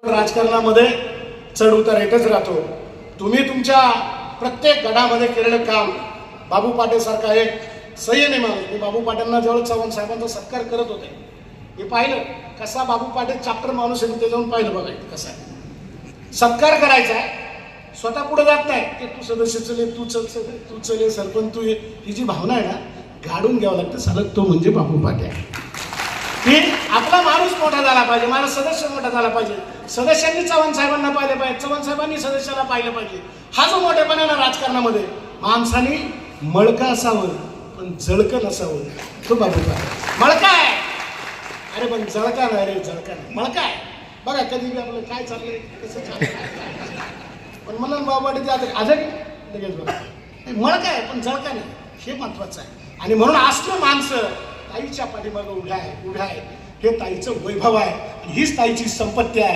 राजकारणामध्ये चढ उतार येतच राहतो. तुम्ही तुमच्या प्रत्येक गडामध्ये केलेलं काम, बाबू पाटील सारखा एक संयमी माणूस, मी बाबू पाटीलना जेव्हा चव्हाण साहेबांचा सत्कार करत होते मी पाहिलं कसा बाबू पाटील चॅप्टर माणूस आहे, ते जाऊन पाहिलं बघा कसा आहे. सत्कार करायचा स्वतः पुढे जात नाही की तू सदस्य चले, तू चले सरपंच तू ये, ही जी भावना आहे ना गाडून घ्यावं लागतं. चालत तो म्हणजे बाबू पाटील की आपला माणूस मोठा झाला पाहिजे, माझा सदस्य मोठा झाला पाहिजे, सदस्यांनी चव्हाण साहेबांना पाहिले पाहिजे, चव्हाण साहेबांनी सदस्याला पाहिलं पाहिजे. हा जो मोठेपणा ना राजकारणामध्ये, माणसाने मळका असावं पण जळकं नसावं, तो बाबू पाटील. मळका आहे अरे पण जळका नाही रे, जळका नाही, मळका आहे. बघा कधी बी आपलं काय चाललंय कसं चाललंय, पण मला बाबू पाटील आजारी लगेच बघा मळका आहे पण जळका नाही, हे महत्वाचं आहे. आणि म्हणून असलं माणसं ताईच्या पाठीमागं उभ्या आहे, हे ताईचं वैभव आहे, हीच ताईची संपत्ती आहे.